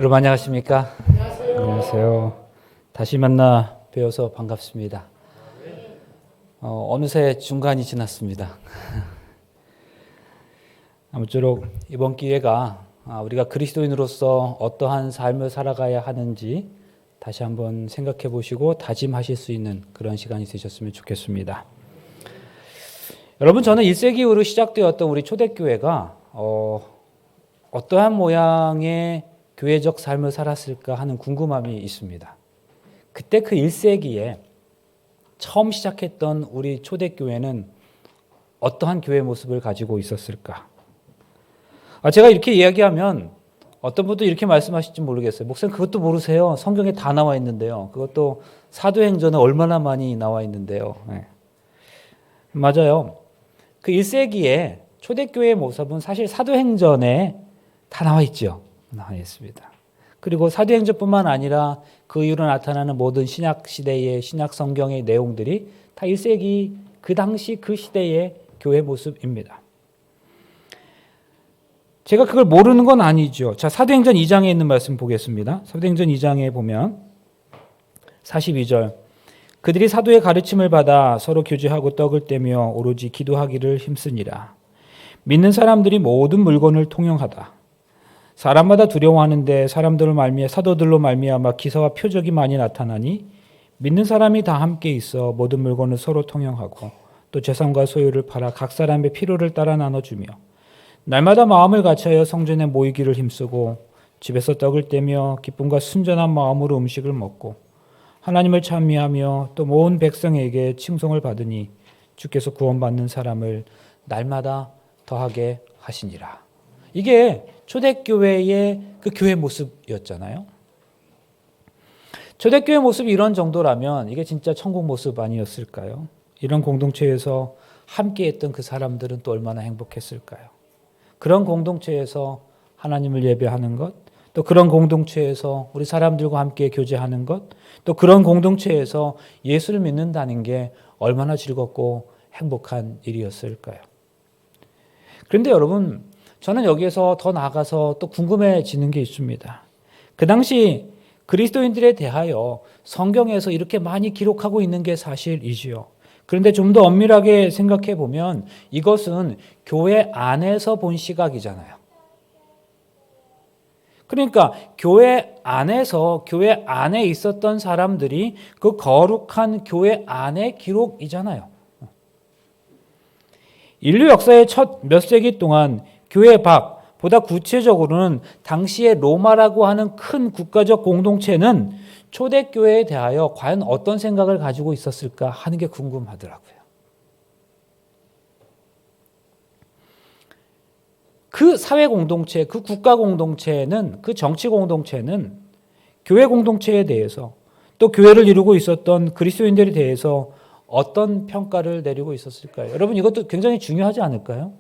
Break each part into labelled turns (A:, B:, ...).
A: 여러분 안녕하십니까? 안녕하세요. 다시 만나 뵈어서 반갑습니다. 어느새 중간이 지났습니다. 아무쪼록 이번 기회가 우리가 그리스도인으로서 어떠한 삶을 살아가야 하는지 다시 한번 생각해 보시고 다짐하실 수 있는 그런 시간이 되셨으면 좋겠습니다. 여러분, 저는 1세기 이후로 시작되었던 우리 초대교회가 어떠한 모양의 교회적 삶을 살았을까 하는 궁금함이 있습니다. 그때 그 1세기에 처음 시작했던 우리 초대교회는 어떠한 교회 모습을 가지고 있었을까? 제가 이렇게 이야기하면 어떤 분도 이렇게 말씀하실지 모르겠어요. 목사님 그것도 모르세요? 성경에 다 나와 있는데요. 그것도 사도행전에 얼마나 많이 나와 있는데요. 네. 맞아요. 그 1세기에 초대교회의 모습은 사실 사도행전에 다 나와 있죠. 나와 있습니다. 그리고 사도행전뿐만 아니라 그 이후로 나타나는 모든 신약 시대의 신약 성경의 내용들이 다 1세기 그 당시 그 시대의 교회 모습입니다. 제가 그걸 모르는 건 아니죠. 자, 사도행전 2장에 있는 말씀 보겠습니다. 사도행전 2장에 보면 42절, 그들이 사도의 가르침을 받아 서로 교제하고 떡을 떼며 오로지 기도하기를 힘쓰니라. 믿는 사람들이 모든 물건을 통용하다. 사람마다 두려워하는데 사도들로 말미암아 기사와 표적이 많이 나타나니 믿는 사람이 다 함께 있어 모든 물건을 서로 통용하고 또 재산과 소유를 팔아 각 사람의 필요를 따라 나눠주며 날마다 마음을 같이하여 성전에 모이기를 힘쓰고 집에서 떡을 떼며 기쁨과 순전한 마음으로 음식을 먹고 하나님을 찬미하며 또 모든 백성에게 칭송을 받으니 주께서 구원받는 사람을 날마다 더하게 하시니라. 이게 초대교회의 그 교회 모습이었잖아요. 초대교회 모습이 이런 정도라면 이게 진짜 천국 모습 아니었을까요? 이런 공동체에서 함께했던 그 사람들은 또 얼마나 행복했을까요? 그런 공동체에서 하나님을 예배하는 것, 또 그런 공동체에서 우리 사람들과 함께 교제하는 것, 또 그런 공동체에서 예수를 믿는다는 게 얼마나 즐겁고 행복한 일이었을까요? 그런데 여러분, 저는 여기에서 더 나아가서 또 궁금해지는 게 있습니다. 그 당시 그리스도인들에 대하여 성경에서 이렇게 많이 기록하고 있는 게 사실이지요. 그런데 좀 더 엄밀하게 생각해 보면 이것은 교회 안에서 본 시각이잖아요. 그러니까 교회 안에서 교회 안에 있었던 사람들이 그 거룩한 교회 안의 기록이잖아요. 인류 역사의 첫 몇 세기 동안 교회 밖, 보다 구체적으로는 당시의 로마라고 하는 큰 국가적 공동체는 초대교회에 대하여 과연 어떤 생각을 가지고 있었을까 하는 게 궁금하더라고요. 그 사회 공동체, 그 국가 공동체는, 그 정치 공동체는 교회 공동체에 대해서 또 교회를 이루고 있었던 그리스도인들에 대해서 어떤 평가를 내리고 있었을까요? 여러분, 이것도 굉장히 중요하지 않을까요?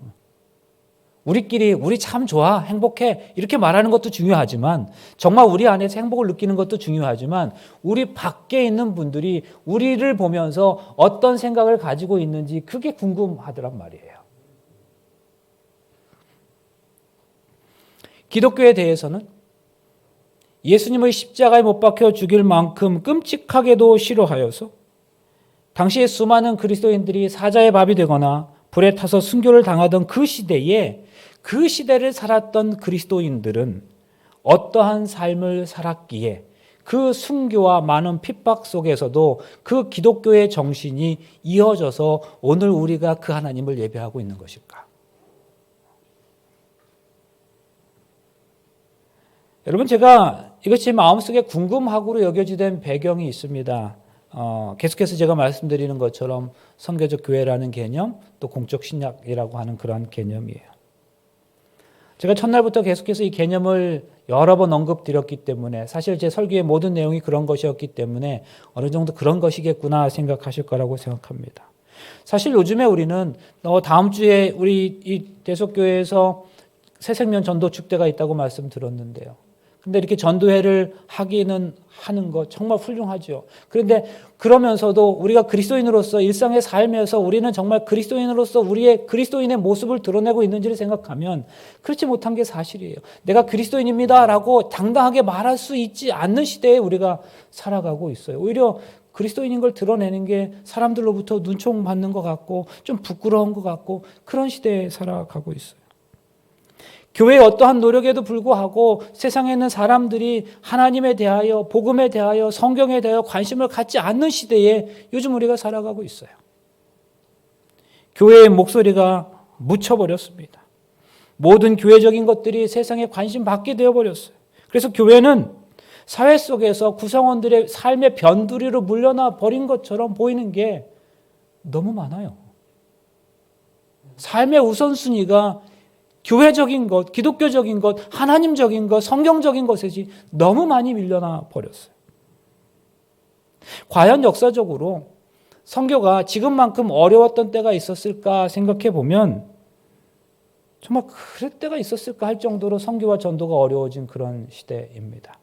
A: 우리 참 좋아, 행복해 이렇게 말하는 것도 중요하지만 정말 우리 안에서 행복을 느끼는 것도 중요하지만 우리 밖에 있는 분들이 우리를 보면서 어떤 생각을 가지고 있는지 그게 궁금하더란 말이에요. 기독교에 대해서는 예수님을 십자가에 못 박혀 죽일 만큼 끔찍하게도 싫어하여서 당시에 수많은 그리스도인들이 사자의 밥이 되거나 불에 타서 순교를 당하던 그 시대에 그 시대를 살았던 그리스도인들은 어떠한 삶을 살았기에 그 순교와 많은 핍박 속에서도 그 기독교의 정신이 이어져서 오늘 우리가 그 하나님을 예배하고 있는 것일까? 여러분, 제가 이것이 제 마음속에 궁금하고로 여겨지던 배경이 있습니다. 계속해서 제가 말씀드리는 것처럼 선교적 교회라는 개념, 또 공적 신약이라고 하는 그러한 개념이에요. 제가 첫날부터 계속해서 이 개념을 여러 번 언급드렸기 때문에 사실 제 설교의 모든 내용이 그런 것이었기 때문에 어느 정도 그런 것이겠구나 생각하실 거라고 생각합니다. 사실 요즘에 우리는 다음 주에 우리 이 대속교회에서 새생명 전도 축제가 있다고 말씀드렸는데요. 근데 이렇게 전도회를 하기는 하는 거 정말 훌륭하죠. 그런데 그러면서도 우리가 그리스도인으로서 일상의 삶에서 우리는 정말 그리스도인으로서 우리의 그리스도인의 모습을 드러내고 있는지를 생각하면 그렇지 못한 게 사실이에요. 내가 그리스도인입니다라고 당당하게 말할 수 있지 않는 시대에 우리가 살아가고 있어요. 오히려 그리스도인인 걸 드러내는 게 사람들로부터 눈총 받는 것 같고 좀 부끄러운 것 같고 그런 시대에 살아가고 있어요. 교회의 어떠한 노력에도 불구하고 세상에 있는 사람들이 하나님에 대하여, 복음에 대하여, 성경에 대하여 관심을 갖지 않는 시대에 요즘 우리가 살아가고 있어요. 교회의 목소리가 묻혀버렸습니다. 모든 교회적인 것들이 세상에 관심 받게 되어버렸어요. 그래서 교회는 사회 속에서 구성원들의 삶의 변두리로 물려나 버린 것처럼 보이는 게 너무 많아요. 삶의 우선순위가 교회적인 것, 기독교적인 것, 하나님적인 것, 성경적인 것이지 너무 많이 밀려나 버렸어요. 과연 역사적으로 선교가 지금만큼 어려웠던 때가 있었을까 생각해 보면 정말 그럴 때가 있었을까 할 정도로 선교와 전도가 어려워진 그런 시대입니다.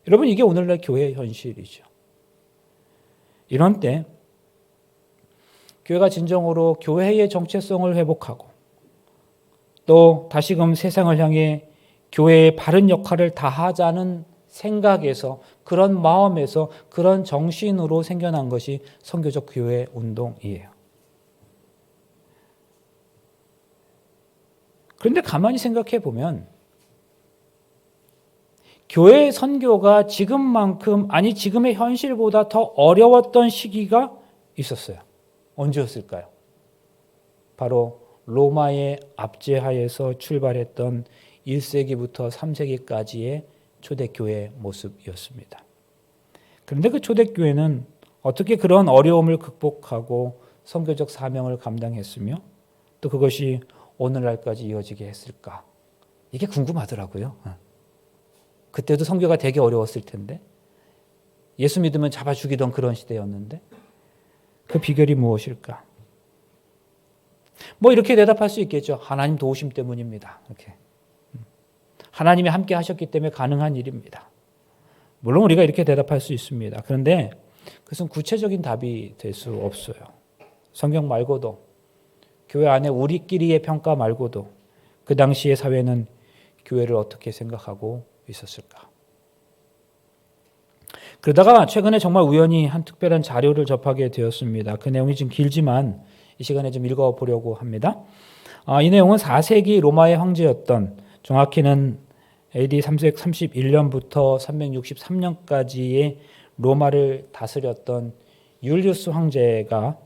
A: 여러분, 이게 오늘날 교회의 현실이죠. 이런 때 교회가 진정으로 교회의 정체성을 회복하고 또 다시금 세상을 향해 교회의 바른 역할을 다하자는 생각에서 그런 마음에서 그런 정신으로 생겨난 것이 선교적 교회 운동이에요. 그런데 가만히 생각해 보면 교회의 선교가 지금만큼 아니 지금의 현실보다 더 어려웠던 시기가 있었어요. 언제였을까요? 바로 로마의 압제하에서 출발했던 1세기부터 3세기까지의 초대교회의 모습이었습니다. 그런데 그 초대교회는 어떻게 그런 어려움을 극복하고 선교적 사명을 감당했으며 또 그것이 오늘날까지 이어지게 했을까? 이게 궁금하더라고요. 그때도 선교가 되게 어려웠을 텐데 예수 믿으면 잡아 죽이던 그런 시대였는데 그 비결이 무엇일까? 뭐 이렇게 대답할 수 있겠죠. 하나님 도우심 때문입니다. 이렇게. 하나님이 함께 하셨기 때문에 가능한 일입니다. 물론 우리가 이렇게 대답할 수 있습니다. 그런데 그것은 구체적인 답이 될 수 없어요. 성경 말고도 교회 안에 우리끼리의 평가 말고도 그 당시의 사회는 교회를 어떻게 생각하고 있었을까? 그러다가 최근에 정말 우연히 한 특별한 자료를 접하게 되었습니다. 그 내용이 좀 길지만 이 시간에 좀 읽어보려고 합니다. 이 내용은 4세기 로마의 황제였던 정확히는 AD 331년부터 363년까지의 로마를 다스렸던 율리우스 황제가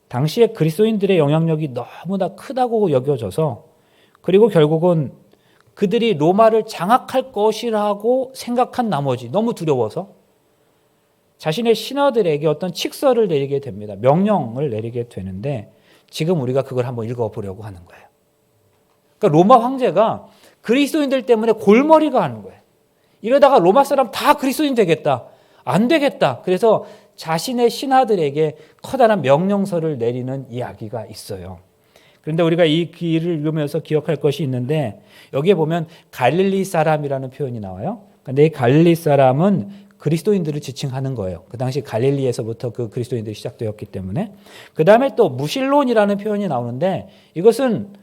A: 당시에 그리스도인들의 영향력이 너무나 크다고 여겨져서 그리고 결국은 그들이 로마를 장악할 것이라고 생각한 나머지 너무 두려워서 자신의 신하들에게 어떤 칙서를 내리게 됩니다. 명령을 내리게 되는데 지금 우리가 그걸 한번 읽어보려고 하는 거예요. 그러니까 로마 황제가 그리스도인들 때문에 골머리가 하는 거예요. 이러다가 로마 사람 다 그리스도인 되겠다. 안 되겠다. 그래서 자신의 신하들에게 커다란 명령서를 내리는 이야기가 있어요. 그런데 우리가 이 글을 읽으면서 기억할 것이 있는데 여기에 보면 갈릴리 사람이라는 표현이 나와요. 근데 이 갈릴리 사람은 그리스도인들을 지칭하는 거예요. 그 당시 갈릴리에서부터 그 그리스도인들이 시작되었기 때문에. 그 다음에 또 무실론이라는 표현이 나오는데 이것은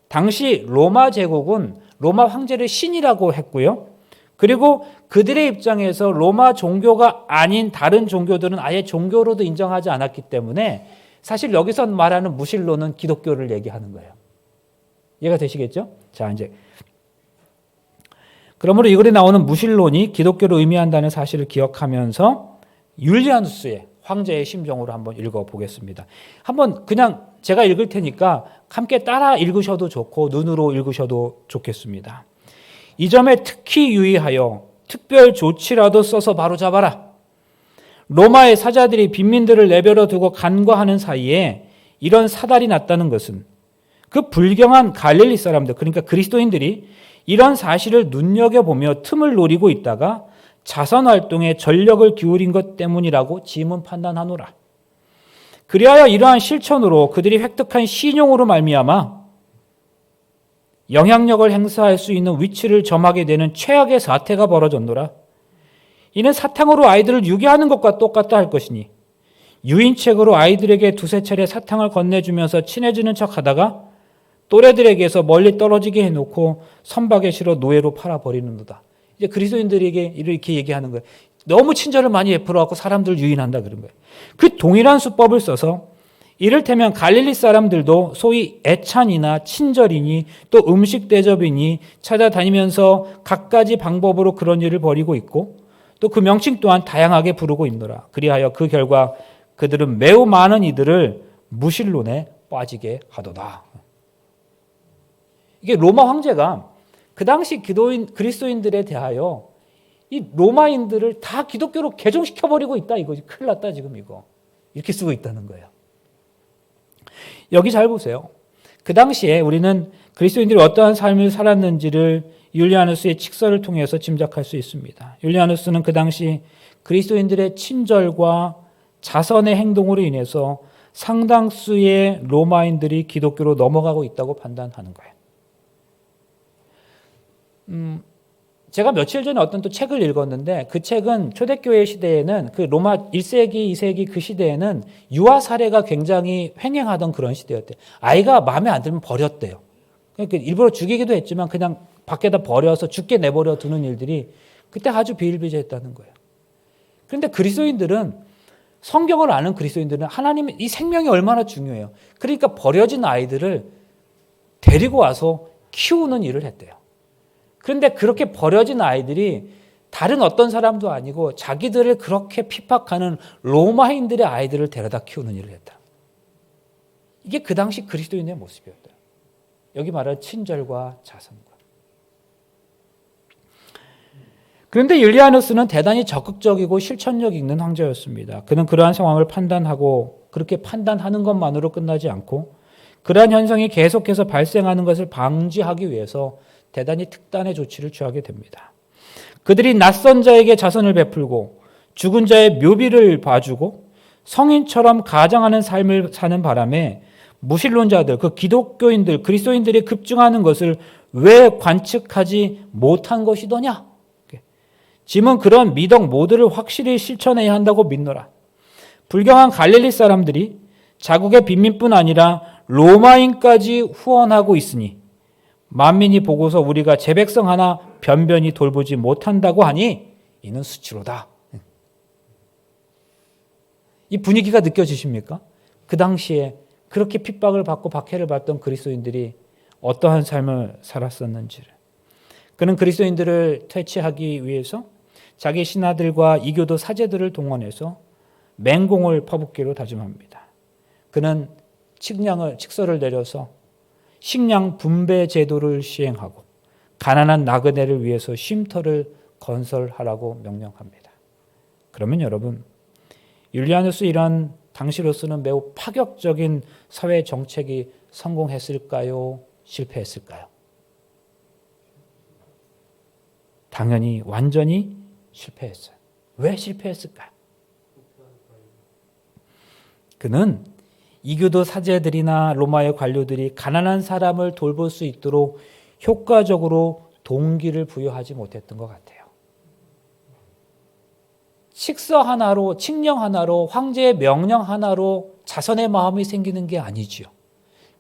A: 당시 로마 제국은 로마 황제를 신이라고 했고요. 그리고 그들의 입장에서 로마 종교가 아닌 다른 종교들은 아예 종교로도 인정하지 않았기 때문에 사실 여기서 말하는 무실론은 기독교를 얘기하는 거예요. 이해가 되시겠죠? 자, 이제 그러므로 이 글에 나오는 무실론이 기독교를 의미한다는 사실을 기억하면서 율리아누스의 황제의 심정으로 한번 읽어보겠습니다. 한번 그냥 제가 읽을 테니까 함께 따라 읽으셔도 좋고 눈으로 읽으셔도 좋겠습니다. 이 점에 특히 유의하여 특별 조치라도 써서 바로잡아라. 로마의 사자들이 빈민들을 내버려 두고 간과하는 사이에 이런 사달이 났다는 것은 그 불경한 갈릴리 사람들, 그러니까 그리스도인들이 이런 사실을 눈여겨보며 틈을 노리고 있다가 자선활동에 전력을 기울인 것 때문이라고 짐은 판단하노라. 그리하여 이러한 실천으로 그들이 획득한 신용으로 말미암아 영향력을 행사할 수 있는 위치를 점하게 되는 최악의 사태가 벌어졌노라. 이는 사탕으로 아이들을 유기하는 것과 똑같다 할 것이니 유인책으로 아이들에게 두세 차례 사탕을 건네주면서 친해지는 척하다가 또래들에게서 멀리 떨어지게 해놓고 선박에 실어 노예로 팔아버리는도다. 이제 그리스도인들에게 이렇게 얘기하는 거예요. 너무 친절을 많이 베풀어갖고 사람들을 유인한다 그런 거예요. 그 동일한 수법을 써서 이를테면 갈릴리 사람들도 소위 애찬이나 친절이니 또 음식 대접이니 찾아다니면서 갖가지 방법으로 그런 일을 벌이고 있고 또 그 명칭 또한 다양하게 부르고 있노라. 그리하여 그 결과 그들은 매우 많은 이들을 무신론에 빠지게 하도다. 이게 로마 황제가 그 당시 그리스도인들에 대하여 이 로마인들을 다 기독교로 개종시켜버리고 있다 이거지. 큰일 났다 지금 이거. 이렇게 쓰고 있다는 거예요. 여기 잘 보세요. 그 당시에 우리는 그리스도인들이 어떠한 삶을 살았는지를 율리아누스의 칙서를 통해서 짐작할 수 있습니다. 율리아누스는 그 당시 그리스도인들의 친절과 자선의 행동으로 인해서 상당수의 로마인들이 기독교로 넘어가고 있다고 판단하는 거예요. 제가 며칠 전에 어떤 또 책을 읽었는데 그 책은 초대교회 시대에는 그 로마 1세기, 2세기 그 시대에는 유아 사례가 굉장히 횡행하던 그런 시대였대요. 아이가 마음에 안 들면 버렸대요. 그러니까 일부러 죽이기도 했지만 그냥 밖에다 버려서 죽게 내버려 두는 일들이 그때 아주 비일비재했다는 거예요. 그런데 그리스도인들은 성경을 아는 그리스도인들은 하나님의 이 생명이 얼마나 중요해요. 그러니까 버려진 아이들을 데리고 와서 키우는 일을 했대요. 그런데 그렇게 버려진 아이들이 다른 어떤 사람도 아니고 자기들을 그렇게 핍박하는 로마인들의 아이들을 데려다 키우는 일을 했다. 이게 그 당시 그리스도인의 모습이었다. 여기 말하는 친절과 자선과. 그런데 율리아누스는 대단히 적극적이고 실천력 있는 황제였습니다. 그는 그러한 상황을 판단하고 그렇게 판단하는 것만으로 끝나지 않고 그러한 현상이 계속해서 발생하는 것을 방지하기 위해서 대단히 특단의 조치를 취하게 됩니다. 그들이 낯선 자에게 자선을 베풀고 죽은 자의 묘비를 봐주고 성인처럼 가장하는 삶을 사는 바람에 무신론자들, 그 기독교인들, 그리스도인들이 급증하는 것을 왜 관측하지 못한 것이더냐? 짐은 그런 미덕 모두를 확실히 실천해야 한다고 믿노라. 불경한 갈릴리 사람들이 자국의 빈민뿐 아니라 로마인까지 후원하고 있으니 만민이 보고서 우리가 제 백성 하나 변변히 돌보지 못한다고 하니 이는 수치로다. 이 분위기가 느껴지십니까? 그 당시에 그렇게 핍박을 받고 박해를 받던 그리스도인들이 어떠한 삶을 살았었는지를. 그는 그리스도인들을 퇴치하기 위해서 자기 신하들과 이교도 사제들을 동원해서 맹공을 퍼붓기로 다짐합니다. 그는 칙서를 내려서 식량 분배 제도를 시행하고 가난한 나그네를 위해서 쉼터를 건설하라고 명령합니다. 그러면 여러분, 율리아누스 이런 당시로서는 매우 파격적인 사회 정책이 성공했을까요? 실패했을까요? 당연히 완전히 실패했어요. 왜 실패했을까요? 그는 이교도 사제들이나 로마의 관료들이 가난한 사람을 돌볼 수 있도록 효과적으로 동기를 부여하지 못했던 것 같아요. 칙서 하나로, 칙령 하나로, 황제의 명령 하나로 자선의 마음이 생기는 게 아니지요.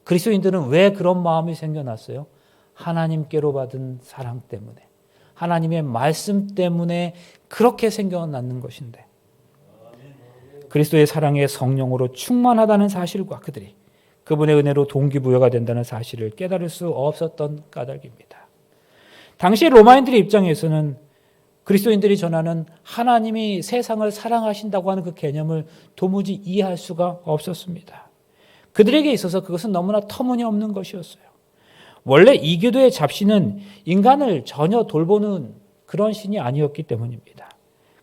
A: 그리스도인들은 왜 그런 마음이 생겨났어요? 하나님께로 받은 사랑 때문에, 하나님의 말씀 때문에 그렇게 생겨났는 것인데, 그리스도의 사랑의 성령으로 충만하다는 사실과 그들이 그분의 은혜로 동기부여가 된다는 사실을 깨달을 수 없었던 까닭입니다. 당시 로마인들의 입장에서는 그리스도인들이 전하는 하나님이 세상을 사랑하신다고 하는 그 개념을 도무지 이해할 수가 없었습니다. 그들에게 있어서 그것은 너무나 터무니없는 것이었어요. 원래 이교도의 잡신은 인간을 전혀 돌보는 그런 신이 아니었기 때문입니다.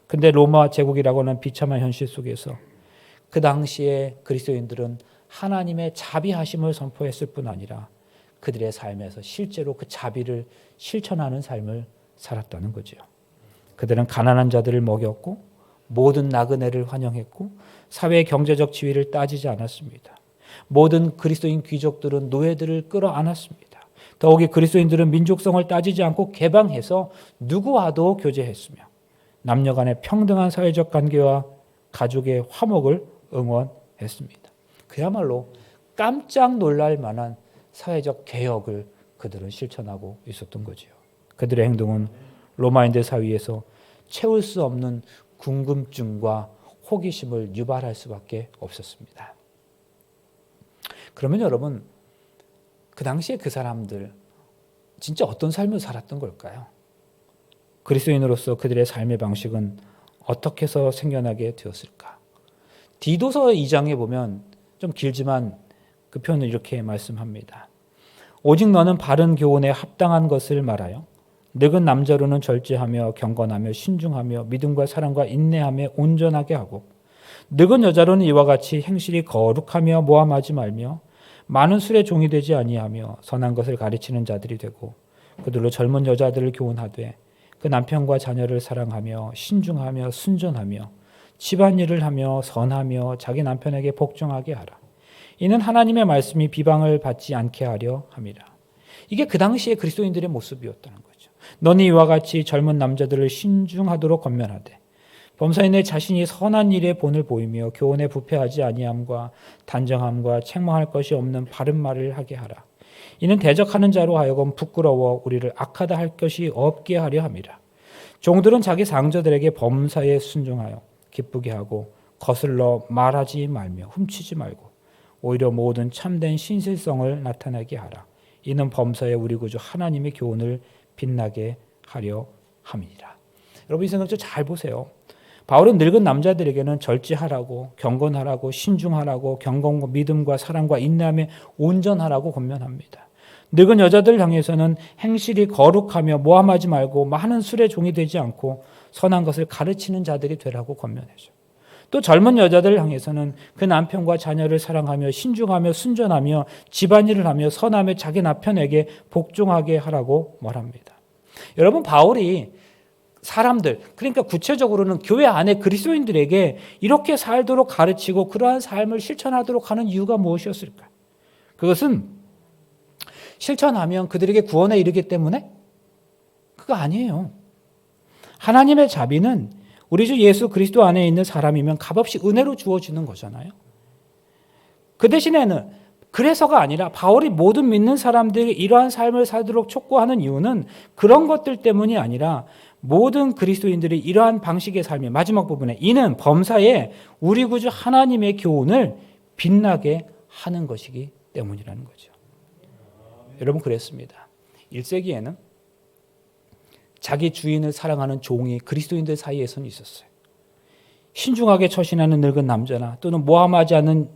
A: 근데 로마 제국이라고 하는 비참한 현실 속에서 그 당시에 그리스도인들은 하나님의 자비하심을 선포했을 뿐 아니라 그들의 삶에서 실제로 그 자비를 실천하는 삶을 살았다는 거죠. 그들은 가난한 자들을 먹였고 모든 나그네를 환영했고 사회의 경제적 지위를 따지지 않았습니다. 모든 그리스도인 귀족들은 노예들을 끌어안았습니다. 더욱이 그리스도인들은 민족성을 따지지 않고 개방해서 누구와도 교제했으며 남녀 간의 평등한 사회적 관계와 가족의 화목을 응원했습니다. 그야말로 깜짝 놀랄 만한 사회적 개혁을 그들은 실천하고 있었던 거지요. 그들의 행동은 로마인들 사이에서 채울 수 없는 궁금증과 호기심을 유발할 수밖에 없었습니다. 그러면 여러분, 그 당시에 그 사람들 진짜 어떤 삶을 살았던 걸까요? 그리스도인으로서 그들의 삶의 방식은 어떻게 해서 생겨나게 되었을까? 디도서 2장에 보면 좀 길지만 그 표현을 이렇게 말씀합니다. 오직 너는 바른 교훈에 합당한 것을 말하여 늙은 남자로는 절제하며 경건하며 신중하며 믿음과 사랑과 인내하며 온전하게 하고 늙은 여자로는 이와 같이 행실이 거룩하며 모함하지 말며 많은 술에 종이 되지 아니하며 선한 것을 가르치는 자들이 되고 그들로 젊은 여자들을 교훈하되 그 남편과 자녀를 사랑하며 신중하며 순전하며 집안일을 하며 선하며 자기 남편에게 복종하게 하라. 이는 하나님의 말씀이 비방을 받지 않게 하려 함이라. 이게 그 당시에 그리스도인들의 모습이었다는 거죠. 너는 이와 같이 젊은 남자들을 신중하도록 권면하되 범사인의 자신이 선한 일에 본을 보이며 교훈에 부패하지 아니함과 단정함과 책망할 것이 없는 바른 말을 하게 하라. 이는 대적하는 자로 하여금 부끄러워 우리를 악하다 할 것이 없게 하려 함이라. 종들은 자기 상저들에게 범사에 순종하여 기쁘게 하고 거슬러 말하지 말며 훔치지 말고 오히려 모든 참된 신실성을 나타내게 하라. 이는 범사에 우리 구주 하나님의 교훈을 빛나게 하려 함이니라. 여러분 이 생각 좀 잘 보세요. 바울은 늙은 남자들에게는 절제하라고 경건하라고 신중하라고 경건과 믿음과 사랑과 인내함에 온전하라고 권면합니다. 늙은 여자들 향해서는 행실이 거룩하며 모함하지 말고 많은 술의 종이 되지 않고 선한 것을 가르치는 자들이 되라고 권면하죠. 또 젊은 여자들 향해서는 그 남편과 자녀를 사랑하며 신중하며 순전하며 집안일을 하며 선하며 자기 남편에게 복종하게 하라고 말합니다. 여러분 바울이 사람들, 그러니까 구체적으로는 교회 안에 그리스도인들에게 이렇게 살도록 가르치고 그러한 삶을 실천하도록 하는 이유가 무엇이었을까? 그것은 실천하면 그들에게 구원에 이르기 때문에? 그거 아니에요. 하나님의 자비는 우리 주 예수 그리스도 안에 있는 사람이면 값없이 은혜로 주어지는 거잖아요. 그 대신에는 그래서가 아니라 바울이 모든 믿는 사람들이 이러한 삶을 살도록 촉구하는 이유는 그런 것들 때문이 아니라 모든 그리스도인들이 이러한 방식의 삶의 마지막 부분에 이는 범사에 우리 구주 하나님의 교훈을 빛나게 하는 것이기 때문이라는 거죠. 여러분 그랬습니다. 1세기에는 자기 주인을 사랑하는 종이 그리스도인들 사이에서는 있었어요. 신중하게 처신하는 늙은 남자나 또는 모함하지 않는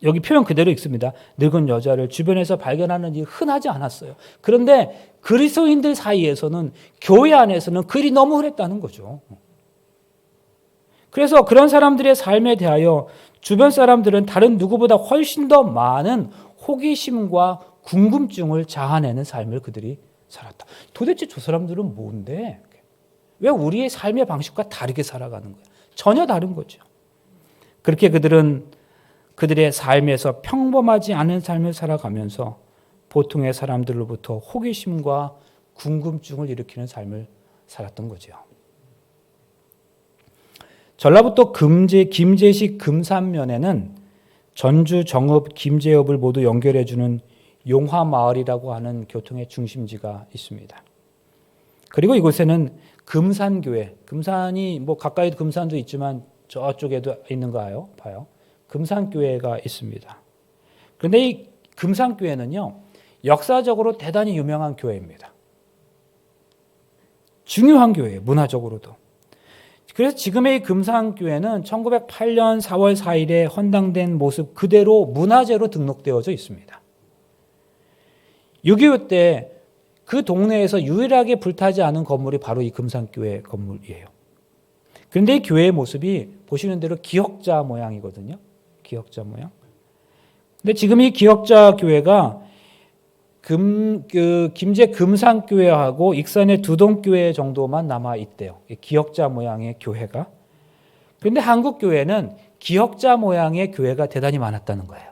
A: 여기 표현 그대로 있습니다. 늙은 여자를 주변에서 발견하는 일이 흔하지 않았어요. 그런데 그리스도인들 사이에서는 교회 안에서는 그 일이 너무 흔했다는 거죠. 그래서 그런 사람들의 삶에 대하여 주변 사람들은 다른 누구보다 훨씬 더 많은 호기심과 궁금증을 자아내는 삶을 그들이 살았다. 도대체 저 사람들은 뭔데? 왜 우리의 삶의 방식과 다르게 살아가는 거야? 전혀 다른 거죠. 그렇게 그들은 그들의 삶에서 평범하지 않은 삶을 살아가면서 보통의 사람들로부터 호기심과 궁금증을 일으키는 삶을 살았던 거죠. 전라북도 김제시 금산면에는 전주, 정읍, 김제읍을 모두 연결해주는 용화마을이라고 하는 교통의 중심지가 있습니다. 그리고 이곳에는 금산교회, 금산이 뭐 가까이도 금산도 있지만 저쪽에도 있는가요? 봐요. 금산교회가 있습니다. 그런데 이 금산교회는요, 역사적으로 대단히 유명한 교회입니다. 중요한 교회예요, 문화적으로도. 그래서 지금의 이 금산교회는 1908년 4월 4일에 헌당된 모습 그대로 문화재로 등록되어져 있습니다. 6.25 때 그 동네에서 유일하게 불타지 않은 건물이 바로 이 금산교회 건물이에요. 그런데 이 교회의 모습이 보시는 대로 기역자 모양이거든요. 기역자 모양. 근데 지금 이 기역자 교회가 김제 금산교회하고 익산의 두동교회 정도만 남아 있대요. 기역자 모양의 교회가. 그런데 한국 교회는 기역자 모양의 교회가 대단히 많았다는 거예요.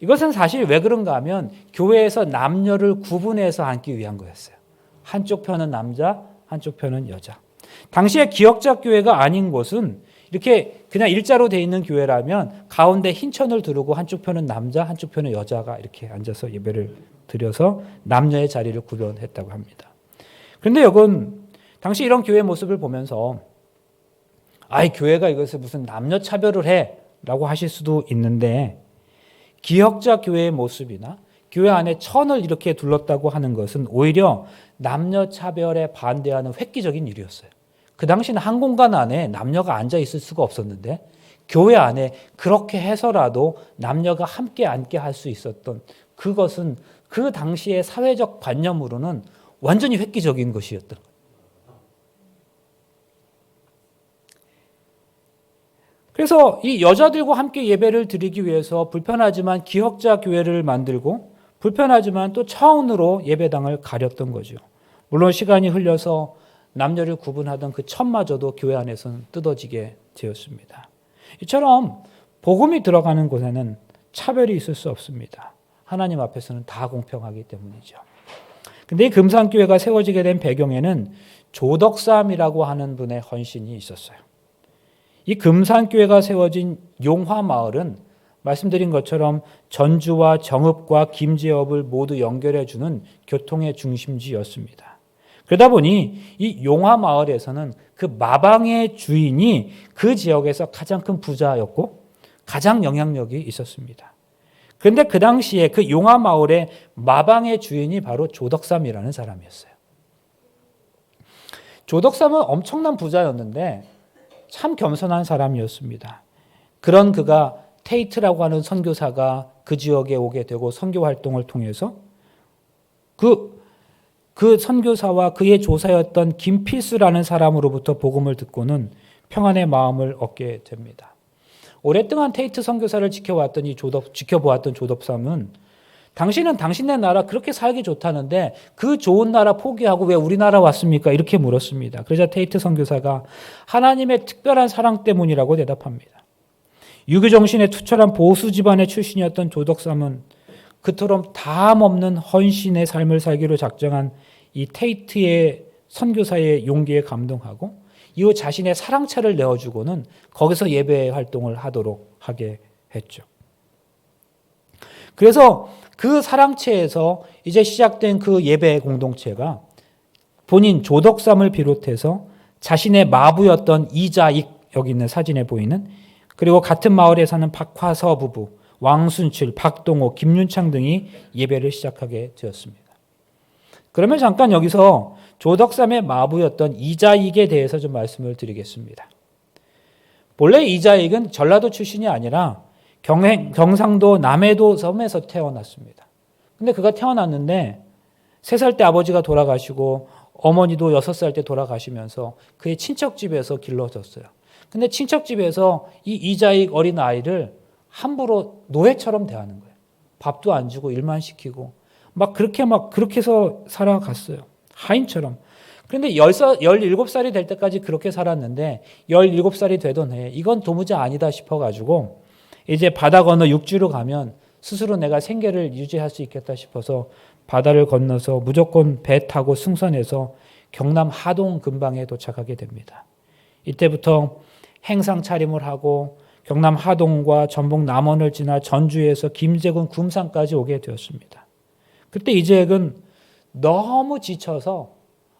A: 이것은 사실 왜 그런가 하면 교회에서 남녀를 구분해서 앉기 위한 거였어요. 한쪽 편은 남자, 한쪽 편은 여자. 당시에 기역자 교회가 아닌 곳은 이렇게 그냥 일자로 돼 있는 교회라면 가운데 흰 천을 두르고 한쪽 편은 남자, 한쪽 편은 여자가 이렇게 앉아서 예배를 드려서 남녀의 자리를 구별했다고 합니다. 그런데 여러분, 당시 이런 교회 모습을 보면서 교회가 이것을 무슨 남녀 차별을 해 라고 하실 수도 있는데, 기역자 교회의 모습이나 교회 안에 천을 이렇게 둘렀다고 하는 것은 오히려 남녀 차별에 반대하는 획기적인 일이었어요. 그 당시는 한 공간 안에 남녀가 앉아 있을 수가 없었는데 교회 안에 그렇게 해서라도 남녀가 함께 앉게 할 수 있었던 그것은 그 당시의 사회적 관념으로는 완전히 획기적인 것이었던 거예요. 그래서 이 여자들과 함께 예배를 드리기 위해서 불편하지만 기역자 교회를 만들고 불편하지만 또 차원으로 예배당을 가렸던 거죠. 물론 시간이 흘려서 남녀를 구분하던 그 천마저도 교회 안에서는 뜯어지게 되었습니다. 이처럼 복음이 들어가는 곳에는 차별이 있을 수 없습니다. 하나님 앞에서는 다 공평하기 때문이죠. 근데 이 금산교회가 세워지게 된 배경에는 조덕삼이라고 하는 분의 헌신이 있었어요. 이 금산교회가 세워진 용화마을은 말씀드린 것처럼 전주와 정읍과 김제읍을 모두 연결해주는 교통의 중심지였습니다. 그러다 보니 이 용화마을에서는 그 마방의 주인이 그 지역에서 가장 큰 부자였고 가장 영향력이 있었습니다. 그런데 그 당시에 그 용화마을의 마방의 주인이 바로 조덕삼이라는 사람이었어요. 조덕삼은 엄청난 부자였는데 참 겸손한 사람이었습니다. 그런 그가 테이트라고 하는 선교사가 그 지역에 오게 되고 선교 활동을 통해서 그 선교사와 그의 조사였던 김필수라는 사람으로부터 복음을 듣고는 평안의 마음을 얻게 됩니다. 오랫동안 테이트 선교사를 지켜보았던 조덕삼은 당신은 당신네 나라 그렇게 살기 좋다는데 그 좋은 나라 포기하고 왜 우리나라 왔습니까? 이렇게 물었습니다. 그러자 테이트 선교사가 하나님의 특별한 사랑 때문이라고 대답합니다. 유교정신에 투철한 보수 집안의 출신이었던 조덕삼은 그토록 다함없는 헌신의 삶을 살기로 작정한 이 테이트의 선교사의 용기에 감동하고 이후 자신의 사랑차를 내어주고는 거기서 예배 활동을 하도록 하게 했죠. 그래서 그 사랑채에서 이제 시작된 그 예배 공동체가 본인 조덕삼을 비롯해서 자신의 마부였던 이자익, 여기 있는 사진에 보이는, 그리고 같은 마을에 사는 박화서 부부, 왕순칠, 박동호, 김윤창 등이 예배를 시작하게 되었습니다. 그러면 잠깐 여기서 조덕삼의 마부였던 이자익에 대해서 좀 말씀을 드리겠습니다. 본래 이자익은 전라도 출신이 아니라 경상도 남해도 섬에서 태어났습니다. 근데 그가 태어났는데 3살 때 아버지가 돌아가시고 어머니도 6살 때 돌아가시면서 그의 친척집에서 길러졌어요. 근데 친척집에서 이 이자익 어린 아이를 함부로 노예처럼 대하는 거예요. 밥도 안 주고 일만 시키고 그렇게 해서 살아갔어요. 하인처럼. 그런데 17살이 될 때까지 그렇게 살았는데 17살이 되던 해에 이건 도무지 아니다 싶어가지고 이제 바다 건너 육지로 가면 스스로 내가 생계를 유지할 수 있겠다 싶어서 바다를 건너서 무조건 배 타고 승선해서 경남 하동 근방에 도착하게 됩니다. 이때부터 행상 차림을 하고 경남 하동과 전북 남원을 지나 전주에서 김제군 굼산까지 오게 되었습니다. 그때 이자익은 너무 지쳐서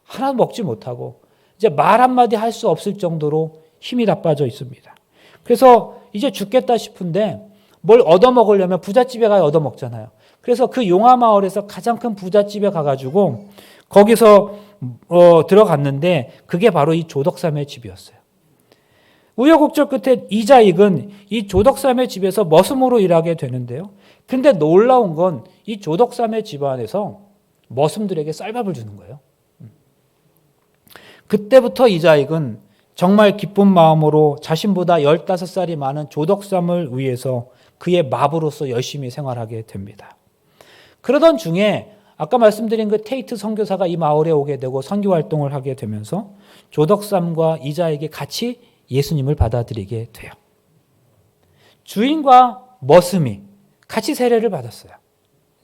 A: 하나도 먹지 못하고 이제 말 한마디 할 수 없을 정도로 힘이 다 빠져 있습니다. 그래서 이제 죽겠다 싶은데 뭘 얻어먹으려면 부잣집에 가야 얻어먹잖아요. 그래서 그 용화마을에서 가장 큰 부잣집에 가가지고 거기서 들어갔는데 그게 바로 이 조덕삼의 집이었어요. 우여곡절 끝에 이자익은 이 조덕삼의 집에서 머슴으로 일하게 되는데요. 그런데 놀라운 건 이 조덕삼의 집안에서 머슴들에게 쌀밥을 주는 거예요. 그때부터 이자익은 정말 기쁜 마음으로 자신보다 15살이 많은 조덕삼을 위해서 그의 마부로서 열심히 생활하게 됩니다. 그러던 중에 아까 말씀드린 그 테이트 선교사가 이 마을에 오게 되고 선교 활동을 하게 되면서 조덕삼과 이자익이 같이 예수님을 받아들이게 돼요. 주인과 머슴이 같이 세례를 받았어요.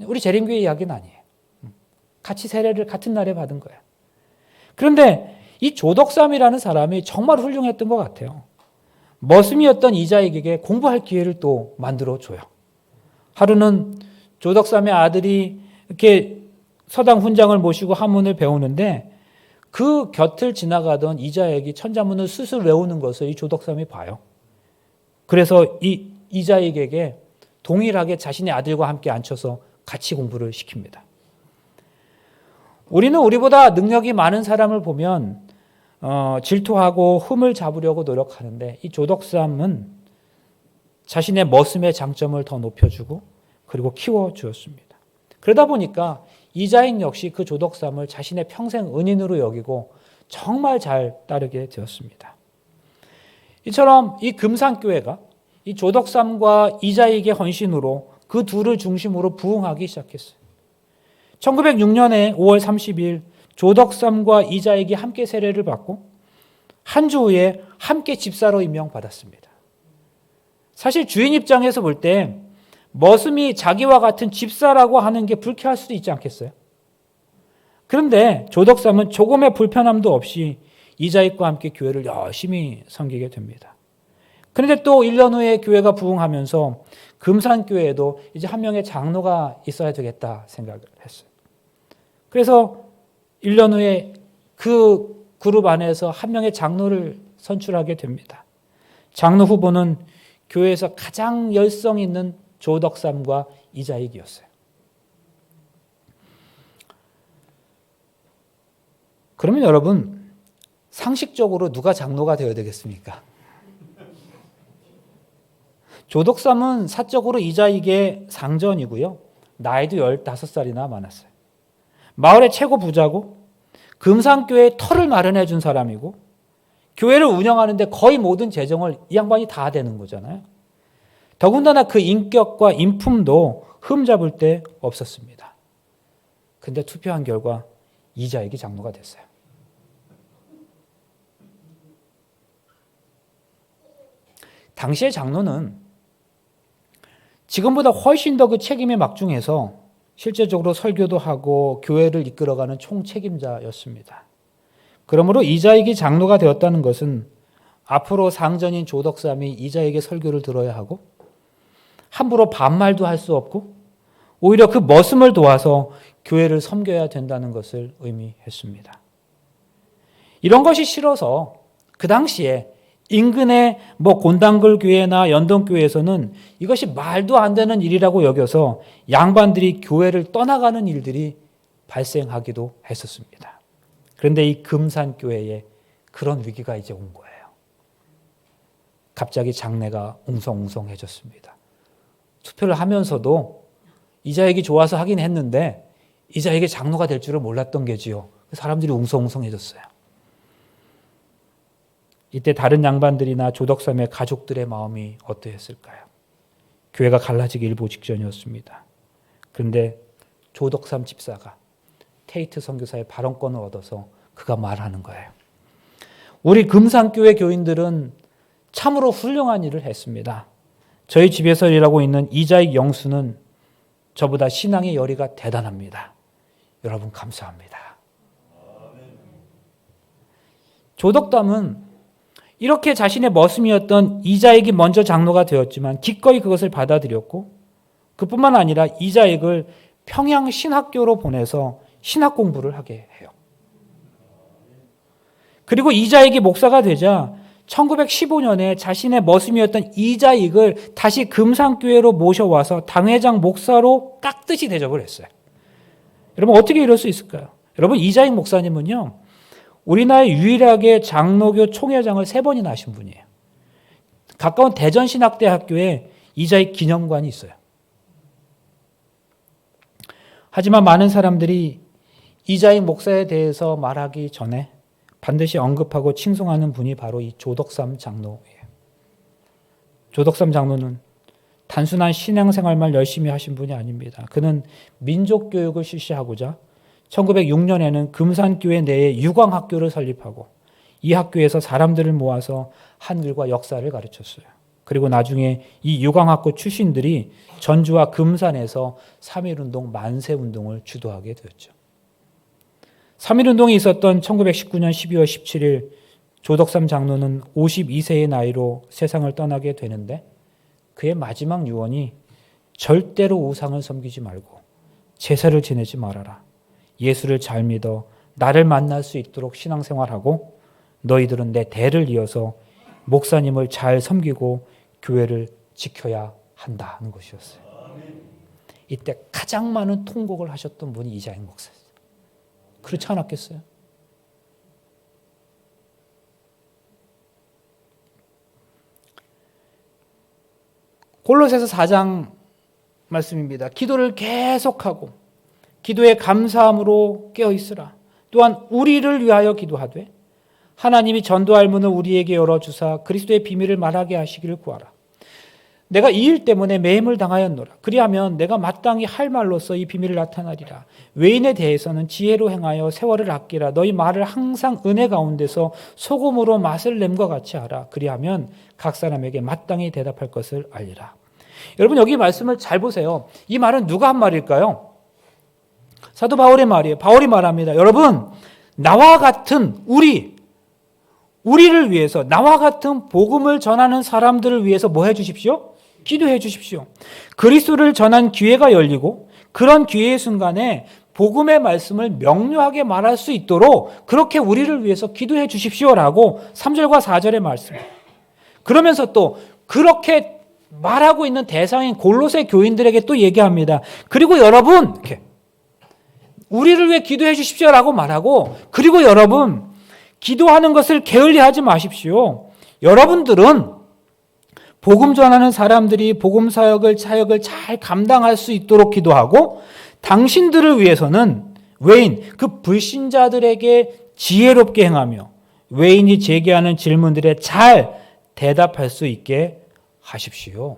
A: 우리 재림교회 이야기는 아니에요. 같이 세례를 같은 날에 받은 거예요. 그런데 이 조덕삼이라는 사람이 정말 훌륭했던 것 같아요. 머슴이었던 이자익에게 공부할 기회를 또 만들어줘요. 하루는 조덕삼의 아들이 이렇게 서당 훈장을 모시고 한문을 배우는데 그 곁을 지나가던 이자익이 천자문을 스스로 외우는 것을 이 조덕삼이 봐요. 그래서 이 이자익에게 동일하게 자신의 아들과 함께 앉혀서 같이 공부를 시킵니다. 우리는 우리보다 능력이 많은 사람을 보면 질투하고 흠을 잡으려고 노력하는데 이 조덕삼은 자신의 머슴의 장점을 더 높여주고 그리고 키워주었습니다. 그러다 보니까 이자익 역시 그 조덕삼을 자신의 평생 은인으로 여기고 정말 잘 따르게 되었습니다. 이처럼 이 금산교회가 이 조덕삼과 이자익의 헌신으로 그 둘을 중심으로 부흥하기 시작했어요. 1906년에 5월 30일 조덕삼과 이자익이 함께 세례를 받고 한 주 후에 함께 집사로 임명받았습니다. 사실 주인 입장에서 볼 때 머슴이 자기와 같은 집사라고 하는 게 불쾌할 수도 있지 않겠어요? 그런데 조덕삼은 조금의 불편함도 없이 이자익과 함께 교회를 열심히 섬기게 됩니다. 그런데 또 1년 후에 교회가 부흥하면서 금산교회에도 이제 한 명의 장로가 있어야 되겠다 생각을 했어요. 그래서 1년 후에 그 그룹 안에서 한 명의 장로를 선출하게 됩니다. 장로 후보는 교회에서 가장 열성 있는 조덕삼과 이자익이었어요. 그러면 여러분, 상식적으로 누가 장로가 되어야 되겠습니까? 조덕삼은 사적으로 이자익의 상전이고요. 나이도 15살이나 많았어요. 마을의 최고 부자고 금산교회에 터를 마련해 준 사람이고 교회를 운영하는데 거의 모든 재정을 이 양반이 다 되는 거잖아요. 더군다나 그 인격과 인품도 흠잡을 데 없었습니다. 근데 투표한 결과 이자익이 장로가 됐어요. 당시의 장로는 지금보다 훨씬 더 그 책임에 막중해서 실제적으로 설교도 하고 교회를 이끌어가는 총책임자였습니다. 그러므로 이자익이 장로가 되었다는 것은 앞으로 상전인 조덕삼이 이자익의 설교를 들어야 하고 함부로 반말도 할 수 없고 오히려 그 머슴을 도와서 교회를 섬겨야 된다는 것을 의미했습니다. 이런 것이 싫어서 그 당시에 인근의 곤당글 교회나 연동교회에서는 이것이 말도 안 되는 일이라고 여겨서 양반들이 교회를 떠나가는 일들이 발생하기도 했었습니다. 그런데 이 금산교회에 그런 위기가 이제 온 거예요. 갑자기 장래가 웅성웅성해졌습니다. 투표를 하면서도 이자익이 좋아서 하긴 했는데 이자익이 장로가 될 줄을 몰랐던 게지요. 사람들이 웅성웅성해졌어요. 이때 다른 양반들이나 조덕삼의 가족들의 마음이 어떠했을까요? 교회가 갈라지기 일보 직전이었습니다. 그런데 조덕삼 집사가 테이트 선교사의 발언권을 얻어서 그가 말하는 거예요. 우리 금산교회 교인들은 참으로 훌륭한 일을 했습니다. 저희 집에서 일하고 있는 이자익 영수는 저보다 신앙의 열의가 대단합니다. 여러분 감사합니다. 조덕담은 이렇게 자신의 머슴이었던 이자익이 먼저 장로가 되었지만 기꺼이 그것을 받아들였고 그뿐만 아니라 이자익을 평양 신학교로 보내서 신학 공부를 하게 해요. 그리고 이자익이 목사가 되자 1915년에 자신의 머슴이었던 이자익을 다시 금산교회로 모셔와서 당회장 목사로 깍듯이 대접을 했어요. 여러분 어떻게 이럴 수 있을까요? 여러분 이자익 목사님은요. 우리나라에 유일하게 장로교 총회장을 3번이나 하신 분이에요. 가까운 대전신학대학교에 이자익 기념관이 있어요. 하지만 많은 사람들이 이자익 목사에 대해서 말하기 전에 반드시 언급하고 칭송하는 분이 바로 이 조덕삼 장로예요. 조덕삼 장로는 단순한 신앙생활만 열심히 하신 분이 아닙니다. 그는 민족교육을 실시하고자 1906년에는 금산교회 내에 유광학교를 설립하고 이 학교에서 사람들을 모아서 한글과 역사를 가르쳤어요. 그리고 나중에 이 유광학교 출신들이 전주와 금산에서 3.1운동 만세운동을 주도하게 되었죠. 3.1운동이 있었던 1919년 12월 17일 조덕삼 장로는 52세의 나이로 세상을 떠나게 되는데 그의 마지막 유언이 절대로 우상을 섬기지 말고 제사를 지내지 말아라. 예수를 잘 믿어 나를 만날 수 있도록 신앙생활하고 너희들은 내 대를 이어서 목사님을 잘 섬기고 교회를 지켜야 한다는 것이었어요. 이때 가장 많은 통곡을 하셨던 분이 이자익 목사였어요. 그렇지 않았겠어요? 골로새서 4장 말씀입니다. 기도를 계속하고 기도에 감사함으로 깨어있으라. 또한 우리를 위하여 기도하되 하나님이 전도할 문을 우리에게 열어주사 그리스도의 비밀을 말하게 하시기를 구하라. 내가 이 일 때문에 매임을 당하였노라. 그리하면 내가 마땅히 할 말로써 이 비밀을 나타나리라. 외인에 대해서는 지혜로 행하여 세월을 아끼라. 너희 말을 항상 은혜 가운데서 소금으로 맛을 냄과 같이 하라. 그리하면 각 사람에게 마땅히 대답할 것을 알리라. 여러분 여기 말씀을 잘 보세요. 이 말은 누가 한 말일까요? 사도 바울의 말이에요. 바울이 말합니다. 여러분 나와 같은 우리를 위해서 나와 같은 복음을 전하는 사람들을 위해서 뭐 해주십시오? 기도해 주십시오. 그리스도를 전한 기회가 열리고 그런 기회의 순간에 복음의 말씀을 명료하게 말할 수 있도록 그렇게 우리를 위해서 기도해 주십시오라고 3절과 4절의 말씀. 그러면서 또 그렇게 말하고 있는 대상인 골로새 교인들에게 또 얘기합니다. 그리고 여러분 이렇게 우리를 위해 기도해 주십시오라고 말하고 그리고 여러분 기도하는 것을 게을리하지 마십시오. 여러분들은 복음 전하는 사람들이 복음 사역을 잘 감당할 수 있도록 기도하고 당신들을 위해서는 외인, 그 불신자들에게 지혜롭게 행하며 외인이 제기하는 질문들에 잘 대답할 수 있게 하십시오.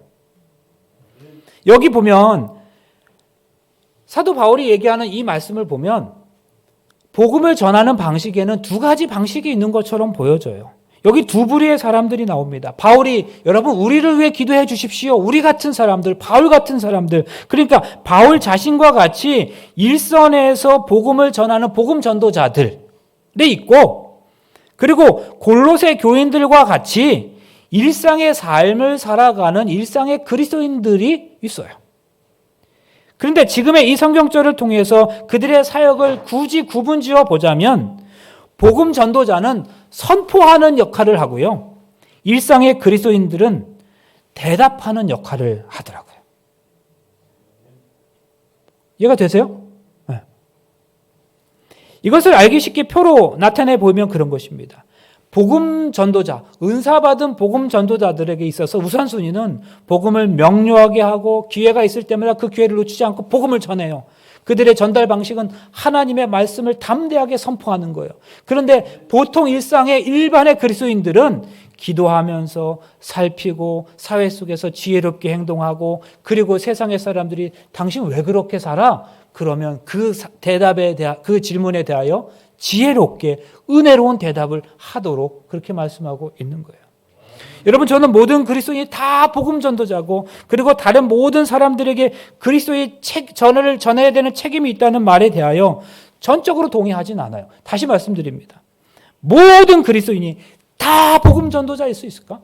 A: 여기 보면 사도 바울이 얘기하는 이 말씀을 보면 복음을 전하는 방식에는 두 가지 방식이 있는 것처럼 보여져요. 여기 두 부류의 사람들이 나옵니다. 바울이 여러분 우리를 위해 기도해 주십시오. 우리 같은 사람들, 바울 같은 사람들. 그러니까 바울 자신과 같이 일선에서 복음을 전하는 복음 전도자들이 있고 그리고 골로새 교인들과 같이 일상의 삶을 살아가는 일상의 그리스도인들이 있어요. 그런데 지금의 이 성경절을 통해서 그들의 사역을 굳이 구분지어 보자면 복음 전도자는 선포하는 역할을 하고요. 일상의 그리스도인들은 대답하는 역할을 하더라고요. 이해가 되세요? 네. 이것을 알기 쉽게 표로 나타내 보면 그런 것입니다. 복음 전도자, 은사받은 복음 전도자들에게 있어서 우선순위는 복음을 명료하게 하고 기회가 있을 때마다 그 기회를 놓치지 않고 복음을 전해요. 그들의 전달 방식은 하나님의 말씀을 담대하게 선포하는 거예요. 그런데 보통 일상의 일반의 그리스도인들은 기도하면서 살피고 사회 속에서 지혜롭게 행동하고 그리고 세상의 사람들이 당신 왜 그렇게 살아? 그러면 그 대답에 대한 그 질문에 대하여 지혜롭게 은혜로운 대답을 하도록 그렇게 말씀하고 있는 거예요. 여러분 저는 모든 그리스도인이 다 복음 전도자고 그리고 다른 모든 사람들에게 그리스도의 전을 전해야 되는 책임이 있다는 말에 대하여 전적으로 동의하진 않아요. 다시 말씀드립니다. 모든 그리스도인이 다 복음 전도자일 수 있을까?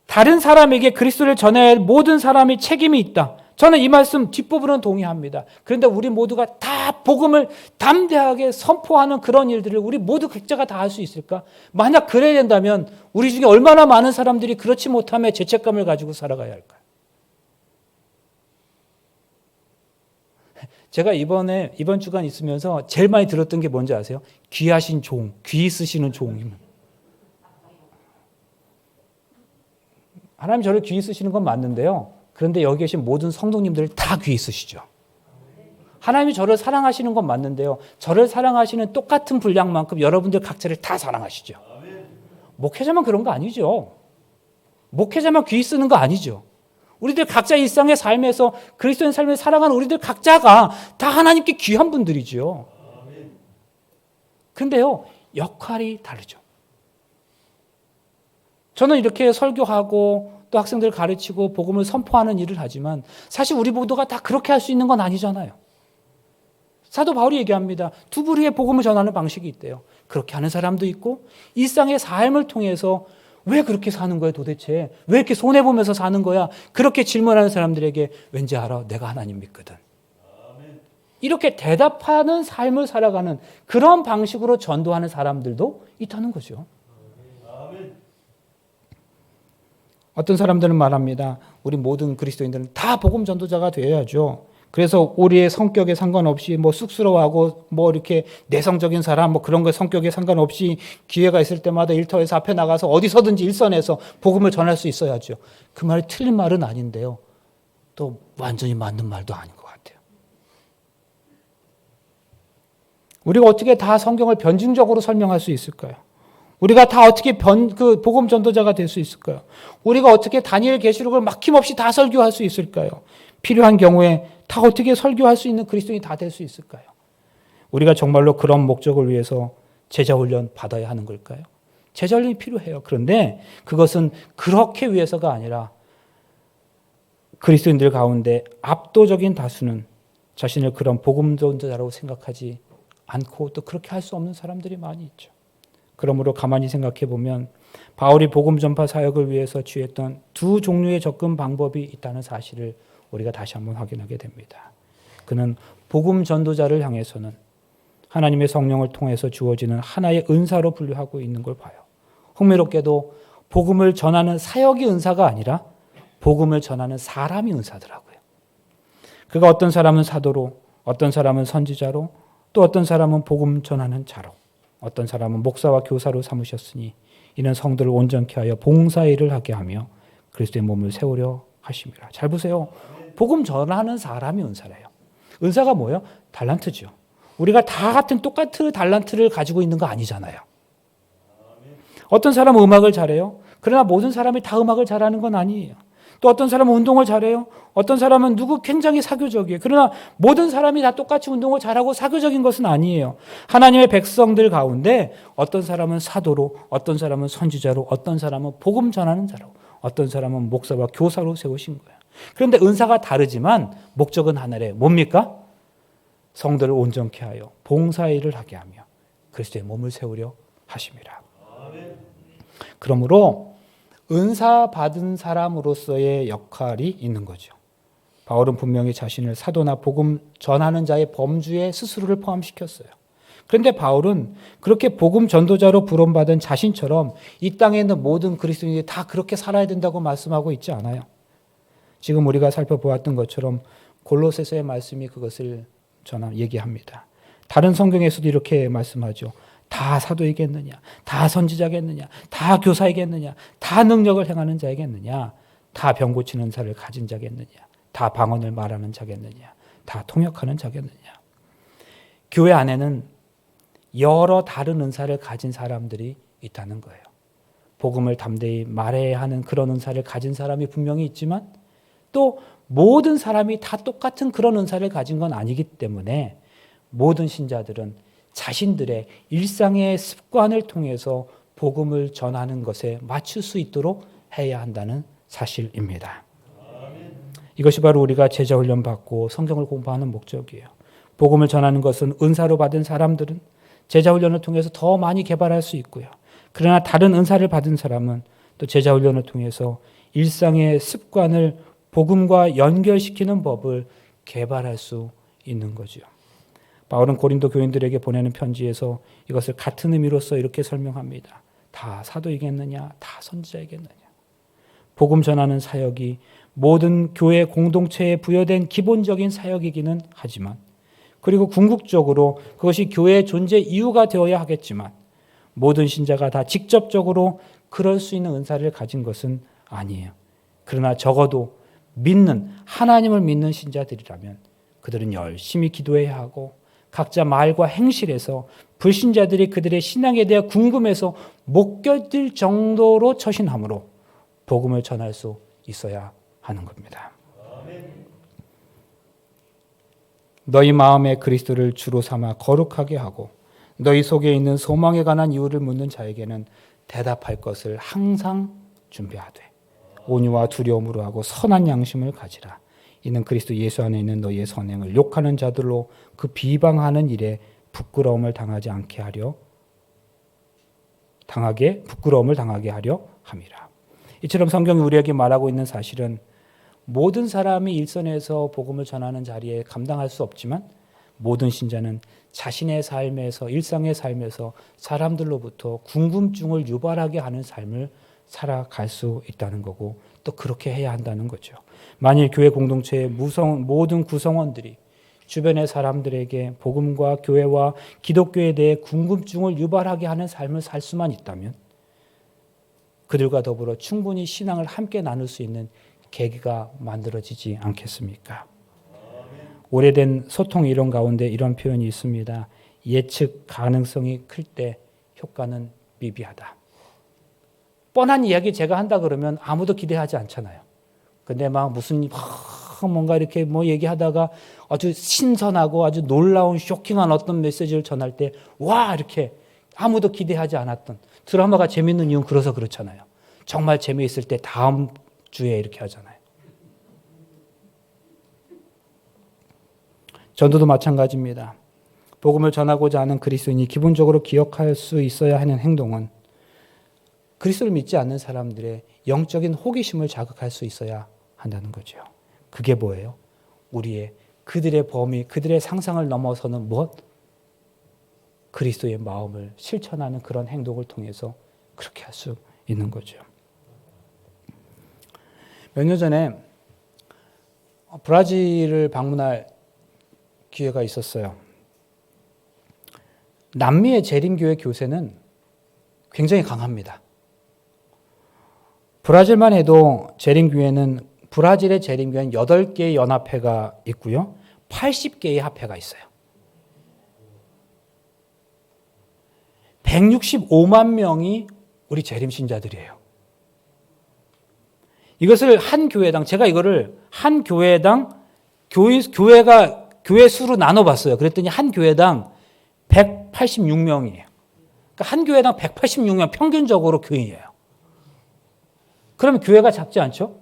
A: 다른 사람에게 그리스도를 전해야 할 모든 사람이 책임이 있다. 저는 이 말씀 뒷부분은 동의합니다. 그런데 우리 모두가 다 복음을 담대하게 선포하는 그런 일들을 우리 모두 각자가 다 할 수 있을까? 만약 그래야 된다면 우리 중에 얼마나 많은 사람들이 그렇지 못함에 죄책감을 가지고 살아가야 할까요? 제가 이번 주간 있으면서 제일 많이 들었던 게 뭔지 아세요? 귀하신 종, 귀 쓰시는 종. 하나님 저를 귀 쓰시는 건 맞는데요. 그런데 여기 계신 모든 성도님들 다 귀 있으시죠. 하나님이 저를 사랑하시는 건 맞는데요. 저를 사랑하시는 똑같은 분량만큼 여러분들 각자를 다 사랑하시죠. 목회자만 그런 거 아니죠. 목회자만 귀 쓰는 거 아니죠. 우리들 각자 일상의 삶에서 그리스도인 삶을 살아가는 우리들 각자가 다 하나님께 귀한 분들이죠. 그런데요. 역할이 다르죠. 저는 이렇게 설교하고 또 학생들 가르치고 복음을 선포하는 일을 하지만 사실 우리 모두가 다 그렇게 할 수 있는 건 아니잖아요. 사도 바울이 얘기합니다. 두 부류의 복음을 전하는 방식이 있대요. 그렇게 하는 사람도 있고 일상의 삶을 통해서 왜 그렇게 사는 거야 도대체? 왜 이렇게 손해보면서 사는 거야? 그렇게 질문하는 사람들에게 왠지 알아? 내가 하나님 믿거든. 이렇게 대답하는 삶을 살아가는 그런 방식으로 전도하는 사람들도 있다는 거죠. 어떤 사람들은 말합니다. 우리 모든 그리스도인들은 다 복음 전도자가 되어야죠. 그래서 우리의 성격에 상관없이 쑥스러워하고 이렇게 내성적인 사람 그런 거 성격에 상관없이 기회가 있을 때마다 일터에서 앞에 나가서 어디서든지 일선에서 복음을 전할 수 있어야죠. 그 말이 틀린 말은 아닌데요. 또 완전히 맞는 말도 아닌 것 같아요. 우리가 어떻게 다 성경을 변증적으로 설명할 수 있을까요? 우리가 다 어떻게 복음 전도자가 될 수 있을까요? 우리가 어떻게 다니엘 계시록을 막힘없이 다 설교할 수 있을까요? 필요한 경우에 다 어떻게 설교할 수 있는 그리스도인이 다 될 수 있을까요? 우리가 정말로 그런 목적을 위해서 제자 훈련 받아야 하는 걸까요? 제자 훈련이 필요해요. 그런데 그것은 그렇게 위해서가 아니라 그리스도인들 가운데 압도적인 다수는 자신을 그런 복음 전도자라고 생각하지 않고 또 그렇게 할 수 없는 사람들이 많이 있죠. 그러므로 가만히 생각해 보면 바울이 복음 전파 사역을 위해서 취했던 두 종류의 접근 방법이 있다는 사실을 우리가 다시 한번 확인하게 됩니다. 그는 복음 전도자를 향해서는 하나님의 성령을 통해서 주어지는 하나의 은사로 분류하고 있는 걸 봐요. 흥미롭게도 복음을 전하는 사역이 은사가 아니라 복음을 전하는 사람이 은사더라고요. 그가 어떤 사람은 사도로, 어떤 사람은 선지자로, 또 어떤 사람은 복음 전하는 자로, 어떤 사람은 목사와 교사로 삼으셨으니 이는 성도를 온전케 하여 봉사일을 하게 하며 그리스도의 몸을 세우려 하심이라. 잘 보세요. 복음 전하는 사람이 은사래요. 은사가 뭐예요? 달란트죠. 우리가 다 똑같은 달란트를 가지고 있는 거 아니잖아요. 어떤 사람은 음악을 잘해요. 그러나 모든 사람이 다 음악을 잘하는 건 아니에요. 또 어떤 사람은 운동을 잘해요. 어떤 사람은 굉장히 사교적이에요. 그러나 모든 사람이 다 똑같이 운동을 잘하고 사교적인 것은 아니에요. 하나님의 백성들 가운데 어떤 사람은 사도로, 어떤 사람은 선지자로, 어떤 사람은 복음 전하는 자로, 어떤 사람은 목사와 교사로 세우신 거예요. 그런데 은사가 다르지만 목적은 하나래요. 뭡니까? 성도를 온전케 하여 봉사일을 하게 하며 그리스도의 몸을 세우려 하심이라. 그러므로 은사 받은 사람으로서의 역할이 있는 거죠. 바울은 분명히 자신을 사도나 복음 전하는 자의 범주에 스스로를 포함시켰어요. 그런데 바울은 그렇게 복음 전도자로 부름받은 자신처럼 이 땅에 있는 모든 그리스도인들이 다 그렇게 살아야 된다고 말씀하고 있지 않아요. 지금 우리가 살펴보았던 것처럼 골로새서의 말씀이 그것을 얘기합니다. 다른 성경에서도 이렇게 말씀하죠. 다 사도이겠느냐? 다 선지자겠느냐? 다 교사이겠느냐? 다 능력을 행하는 자이겠느냐? 다 병 고치는 자를 가진 자겠느냐? 다 방언을 말하는 자겠느냐? 다 통역하는 자겠느냐? 교회 안에는 여러 다른 은사를 가진 사람들이 있다는 거예요. 복음을 담대히 말해야 하는 그런 은사를 가진 사람이 분명히 있지만 또 모든 사람이 다 똑같은 그런 은사를 가진 건 아니기 때문에 모든 신자들은 자신들의 일상의 습관을 통해서 복음을 전하는 것에 맞출 수 있도록 해야 한다는 사실입니다. 이것이 바로 우리가 제자 훈련 받고 성경을 공부하는 목적이에요. 복음을 전하는 것은 은사로 받은 사람들은 제자 훈련을 통해서 더 많이 개발할 수 있고요. 그러나 다른 은사를 받은 사람은 또 제자 훈련을 통해서 일상의 습관을 복음과 연결시키는 법을 개발할 수 있는 거죠. 바울은 고린도 교인들에게 보내는 편지에서 이것을 같은 의미로서 이렇게 설명합니다. 다 사도이겠느냐? 다 선지자이겠느냐? 복음 전하는 사역이 모든 교회 공동체에 부여된 기본적인 사역이기는 하지만 그리고 궁극적으로 그것이 교회의 존재 이유가 되어야 하겠지만 모든 신자가 다 직접적으로 그럴 수 있는 은사를 가진 것은 아니에요. 그러나 적어도 하나님을 믿는 신자들이라면 그들은 열심히 기도해야 하고 각자 말과 행실에서 불신자들이 그들의 신앙에 대해 궁금해서 못 견딜 정도로 처신함으로 복음을 전할 수 있어야 하는 겁니다. 너희 마음에 그리스도를 주로 삼아 거룩하게 하고 너희 속에 있는 소망에 관한 이유를 묻는 자에게는 대답할 것을 항상 준비하되 온유와 두려움으로 하고 선한 양심을 가지라. 이는 그리스도 예수 안에 있는 너희의 선행을 욕하는 자들로 그 비방하는 일에 부끄러움을 당하지 않게 하려 부끄러움을 당하게 하려 함이라. 이처럼 성경이 우리에게 말하고 있는 사실은 모든 사람이 일선에서 복음을 전하는 자리에 감당할 수 없지만 모든 신자는 자신의 삶에서 일상의 삶에서 사람들로부터 궁금증을 유발하게 하는 삶을 살아갈 수 있다는 거고 또 그렇게 해야 한다는 거죠. 만일 교회 공동체의 모든 구성원들이 주변의 사람들에게 복음과 교회와 기독교에 대해 궁금증을 유발하게 하는 삶을 살 수만 있다면 그들과 더불어 충분히 신앙을 함께 나눌 수 있는 계기가 만들어지지 않겠습니까? 오래된 소통 이론 가운데 이런 표현이 있습니다. 예측 가능성이 클 때 효과는 미비하다. 뻔한 이야기 제가 한다 그러면 아무도 기대하지 않잖아요. 근데 막 무슨 뭔가 이렇게 뭐 얘기하다가 아주 신선하고 아주 놀라운 쇼킹한 어떤 메시지를 전할 때 와 이렇게 아무도 기대하지 않았던 드라마가 재밌는 이유는 그래서 그렇잖아요. 정말 재미있을 때 다음 주에 이렇게 하잖아요. 전도도 마찬가지입니다. 복음을 전하고자 하는 그리스도인이 기본적으로 기억할 수 있어야 하는 행동은 그리스도를 믿지 않는 사람들의 영적인 호기심을 자극할 수 있어야 한다는 거죠. 그게 뭐예요? 그들의 범위, 그들의 상상을 넘어서는 무엇? 그리스도의 마음을 실천하는 그런 행동을 통해서 그렇게 할 수 있는 거죠. 몇 년 전에 브라질을 방문할 기회가 있었어요. 남미의 재림교회 교세는 굉장히 강합니다. 브라질만 해도 브라질의 재림교회는 8개의 연합회가 있고요. 80개의 합회가 있어요. 165만 명이 우리 재림신자들이에요. 이것을 한 교회당, 제가 이거를 한 교회당 교회 수로 나눠봤어요. 그랬더니 한 교회당 186명이에요. 그러니까 한 교회당 186명 평균적으로 교인이에요. 그러면 교회가 작지 않죠?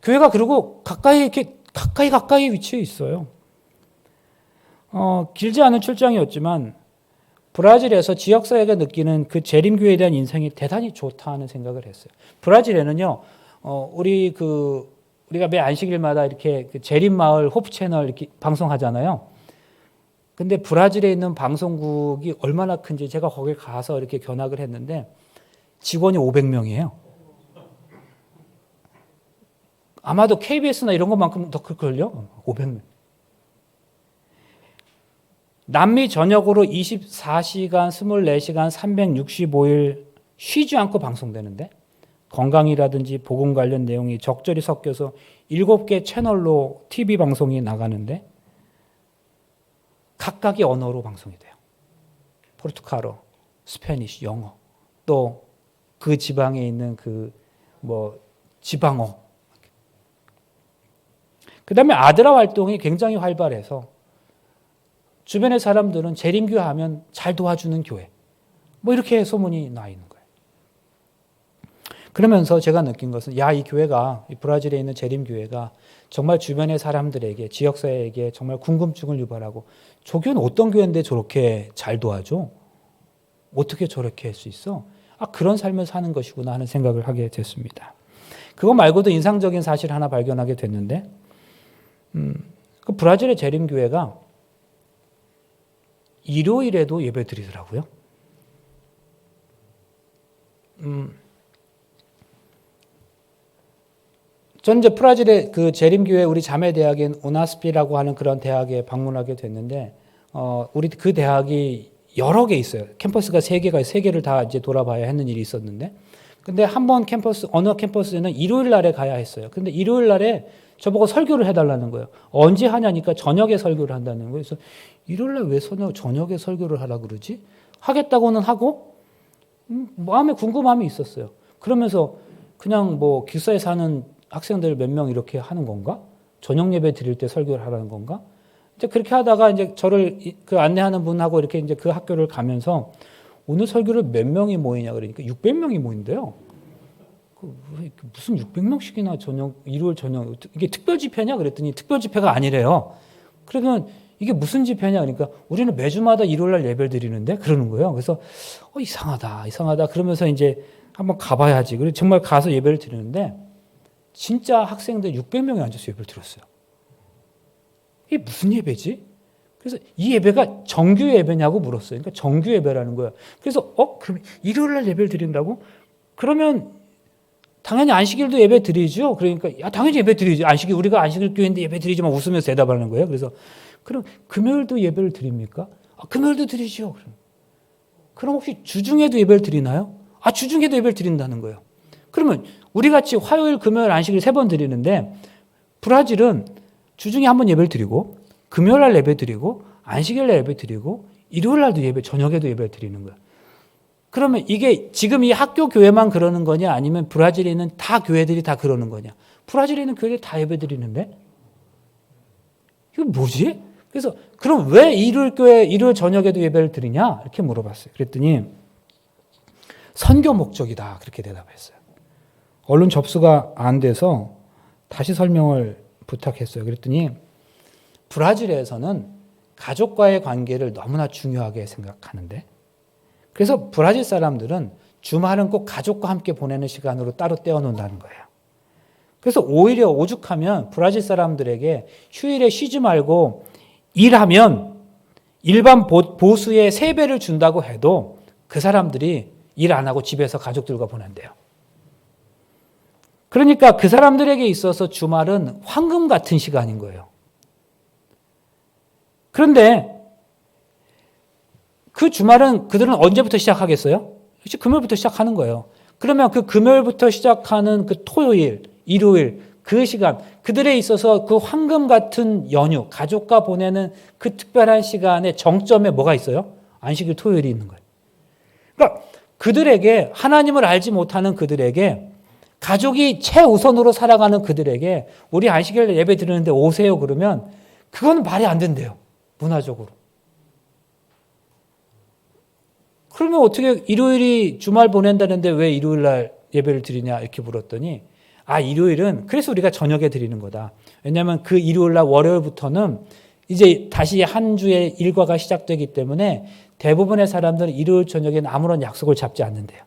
A: 교회가 그리고 가까이 위치해 있어요. 길지 않은 출장이었지만 브라질에서 지역사회가 느끼는 그 재림교회에 대한 인상이 대단히 좋다는 생각을 했어요. 브라질에는요, 우리가 매 안식일마다 이렇게 그 재림마을 호프 채널 이렇게 방송하잖아요. 근데 브라질에 있는 방송국이 얼마나 큰지 제가 거기 가서 이렇게 견학을 했는데 직원이 500명이에요. 아마도 KBS나 이런 것만큼 더 클걸요? 500명. 남미 전역으로 24시간, 24시간, 365일 쉬지 않고 방송되는데 건강이라든지 복음 관련 내용이 적절히 섞여서 7개 채널로 TV 방송이 나가는데 각각의 언어로 방송이 돼요. 포르투갈어, 스페니쉬, 영어, 또 그 지방에 있는 지방어. 그 다음에 아드라 활동이 굉장히 활발해서 주변의 사람들은 재림교회 하면 잘 도와주는 교회. 이렇게 소문이 나 있는 거예요. 그러면서 제가 느낀 것은 이 교회가, 이 브라질에 있는 재림교회가 정말 주변의 사람들에게, 지역사회에게 정말 궁금증을 유발하고 저 교회는 어떤 교회인데 저렇게 잘 도와줘? 어떻게 저렇게 할 수 있어? 그런 삶을 사는 것이구나 하는 생각을 하게 됐습니다. 그거 말고도 인상적인 사실 하나 발견하게 됐는데 그 브라질의 재림교회가 일요일에도 예배 드리더라고요. 전 이제 브라질의 그 재림교회 우리 자매대학인 우나스피라고 하는 그런 대학에 방문하게 됐는데, 우리 그 대학이 여러 개 있어요. 캠퍼스가 3개가, 3개를 다 이제 돌아봐야 하는 일이 있었는데, 근데 한 번 어느 캠퍼스에는 일요일 날에 가야 했어요. 근데 일요일 날에 저보고 설교를 해달라는 거예요. 언제 하냐니까 저녁에 설교를 한다는 거예요. 그래서 일요일 날 왜 저녁에 설교를 하라 그러지? 하겠다고는 하고, 마음에 궁금함이 있었어요. 그러면서 그냥 기숙사에 사는 학생들 몇 명 이렇게 하는 건가? 저녁 예배 드릴 때 설교를 하라는 건가? 이제 그렇게 하다가 이제 저를 그 안내하는 분하고 이렇게 이제 그 학교를 가면서 오늘 설교를 몇 명이 모이냐 그러니까 600명이 모인대요. 무슨 600명씩이나 일요일 저녁 이게 특별 집회냐 그랬더니 특별 집회가 아니래요. 그러면 이게 무슨 집회냐 그러니까 우리는 매주마다 일요일 날 예배를 드리는데 그러는 거예요. 그래서 이상하다 그러면서 이제 한번 가봐야지. 그래서 정말 가서 예배를 드리는데 진짜 학생들 600명이 앉아서 예배를 드렸어요. 이게 무슨 예배지? 그래서 이 예배가 정규 예배냐고 물었어요. 그러니까 정규 예배라는 거예요. 그래서 그럼 일요일 날 예배를 드린다고? 그러면 당연히 안식일도 예배 드리죠. 그러니까 당연히 예배 드리죠. 우리가 안식일 교회인데 예배 드리지만 웃으면서 대답하는 거예요. 그래서 그럼 금요일도 예배를 드립니까? 금요일도 드리죠. 그럼 혹시 주중에도 예배를 드리나요? 주중에도 예배를 드린다는 거예요. 그러면 우리 같이 화요일, 금요일, 안식일 3번 드리는데 브라질은 주중에 한 번 예배를 드리고 금요일 날 예배 드리고 안식일 날 예배 드리고 일요일 날도 저녁에도 예배 드리는 거예요. 그러면 이게 지금 이 학교 교회만 그러는 거냐 아니면 브라질에 있는 다 교회들이 다 그러는 거냐? 브라질에 있는 교회들이 다 예배 드리는데? 이거 뭐지? 그래서 그럼 왜 일요일 저녁에도 예배를 드리냐? 이렇게 물어봤어요. 그랬더니 선교 목적이다. 그렇게 대답했어요. 언론 접수가 안 돼서 다시 설명을 부탁했어요. 그랬더니 브라질에서는 가족과의 관계를 너무나 중요하게 생각하는데 그래서 브라질 사람들은 주말은 꼭 가족과 함께 보내는 시간으로 따로 떼어놓는다는 거예요. 그래서 오히려 오죽하면 브라질 사람들에게 휴일에 쉬지 말고 일하면 일반 보수의 3배를 준다고 해도 그 사람들이 일 안 하고 집에서 가족들과 보낸대요. 그러니까 그 사람들에게 있어서 주말은 황금 같은 시간인 거예요. 그런데 그 주말은 그들은 언제부터 시작하겠어요? 금요일부터 시작하는 거예요. 그러면 그 금요일부터 시작하는 그 토요일, 일요일, 그 시간, 그들에 있어서 그 황금 같은 연휴, 가족과 보내는 그 특별한 시간의 정점에 뭐가 있어요? 안식일 토요일이 있는 거예요. 그러니까 그들에게, 하나님을 알지 못하는 그들에게, 가족이 최우선으로 살아가는 그들에게 우리 안식일 예배 드리는데 오세요 그러면 그건 말이 안 된대요. 문화적으로. 그러면 어떻게 일요일이 주말 보낸다는데 왜 일요일 날 예배를 드리냐 이렇게 물었더니 일요일은 그래서 우리가 저녁에 드리는 거다. 왜냐하면 그 일요일 날 월요일부터는 이제 다시 한 주의 일과가 시작되기 때문에 대부분의 사람들은 일요일 저녁에는 아무런 약속을 잡지 않는데요.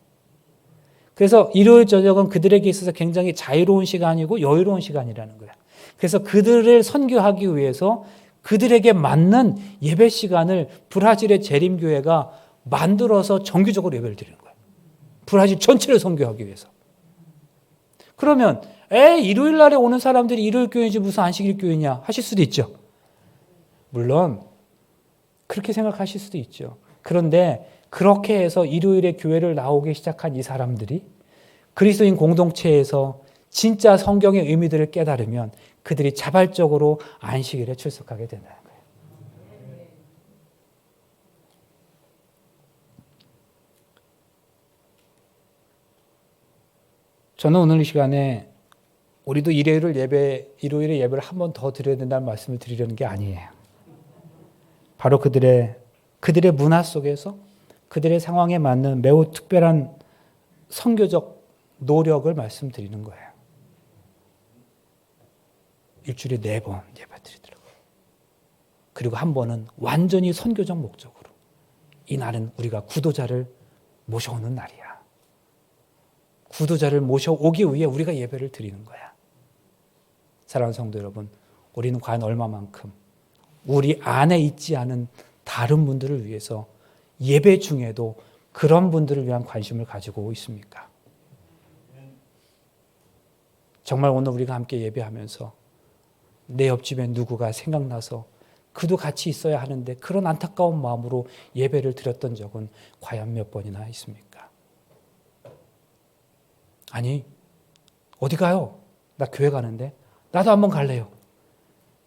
A: 그래서 일요일 저녁은 그들에게 있어서 굉장히 자유로운 시간이고 여유로운 시간이라는 거예요. 그래서 그들을 선교하기 위해서 그들에게 맞는 예배 시간을 브라질의 재림교회가 만들어서 정기적으로 예배를 드리는 거예요. 브라질 전체를 선교하기 위해서. 그러면 일요일 날에 오는 사람들이 일요일 교회인지 무슨 안식일 교회냐 하실 수도 있죠. 물론 그렇게 생각하실 수도 있죠. 그런데 그렇게 해서 일요일에 교회를 나오기 시작한 이 사람들이 그리스도인 공동체에서 진짜 성경의 의미들을 깨달으면 그들이 자발적으로 안식일에 출석하게 된다는 거예요. 저는 오늘 이 시간에 우리도 일요일에 예배를 한 번 더 드려야 된다는 말씀을 드리려는 게 아니에요. 바로 그들의 문화 속에서 그들의 상황에 맞는 매우 특별한 선교적 노력을 말씀드리는 거예요. 일주일에 4번 예배 드리더라고요. 그리고 한 번은 완전히 선교적 목적으로. 이 날은 우리가 구도자를 모셔오는 날이야. 구도자를 모셔오기 위해 우리가 예배를 드리는 거야. 사랑하는 성도 여러분, 우리는 과연 얼마만큼 우리 안에 있지 않은 다른 분들을 위해서 예배 중에도 그런 분들을 위한 관심을 가지고 있습니까? 정말 오늘 우리가 함께 예배하면서 내 옆집에 누구가 생각나서 그도 같이 있어야 하는데 그런 안타까운 마음으로 예배를 드렸던 적은 과연 몇 번이나 있습니까? 아니, 어디 가요? 나 교회 가는데 나도 한번 갈래요.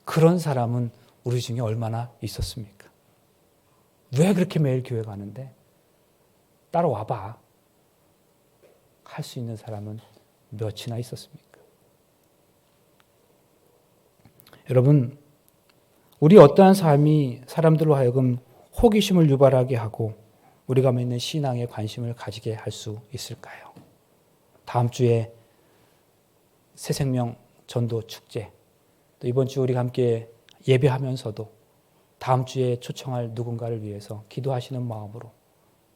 A: 그런 사람은 우리 중에 얼마나 있었습니까? 왜 그렇게 매일 교회 가는데? 따라와봐. 할 수 있는 사람은 몇이나 있었습니까? 여러분, 우리 어떠한 삶이 사람들로 하여금 호기심을 유발하게 하고 우리가 맺는 신앙에 관심을 가지게 할 수 있을까요? 다음 주에 새생명 전도 축제, 또 이번 주 우리가 함께 예배하면서도 다음 주에 초청할 누군가를 위해서 기도하시는 마음으로,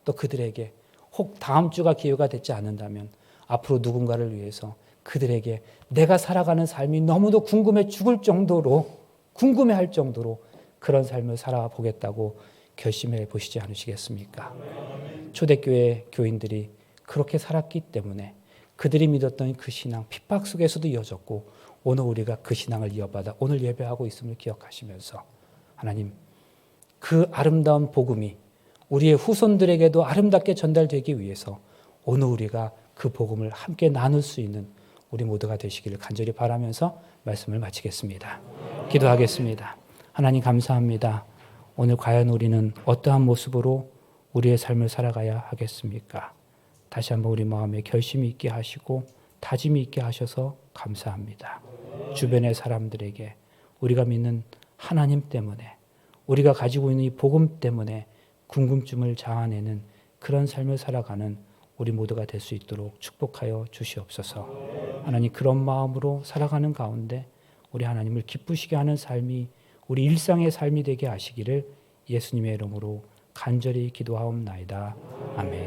A: 또 그들에게 혹 다음 주가 기회가 되지 않는다면 앞으로 누군가를 위해서 그들에게 내가 살아가는 삶이 너무도 궁금해 죽을 정도로, 궁금해할 정도로 그런 삶을 살아보겠다고 결심해 보시지 않으시겠습니까? 초대교회 교인들이 그렇게 살았기 때문에 그들이 믿었던 그 신앙 핍박 속에서도 이어졌고, 오늘 우리가 그 신앙을 이어받아 오늘 예배하고 있음을 기억하시면서 하나님, 그 아름다운 복음이 우리의 후손들에게도 아름답게 전달되기 위해서 오늘 우리가 그 복음을 함께 나눌 수 있는 우리 모두가 되시기를 간절히 바라면서 말씀을 마치겠습니다. 기도하겠습니다. 하나님 감사합니다. 오늘 과연 우리는 어떠한 모습으로 우리의 삶을 살아가야 하겠습니까? 다시 한번 우리 마음에 결심이 있게 하시고 다짐이 있게 하셔서 감사합니다. 주변의 사람들에게 우리가 믿는 하나님 때문에, 우리가 가지고 있는 이 복음 때문에 궁금증을 자아내는 그런 삶을 살아가는 우리 모두가 될 수 있도록 축복하여 주시옵소서. 하나님, 그런 마음으로 살아가는 가운데 우리 하나님을 기쁘시게 하는 삶이 우리 일상의 삶이 되게 하시기를 예수님의 이름으로 간절히 기도하옵나이다. 아멘.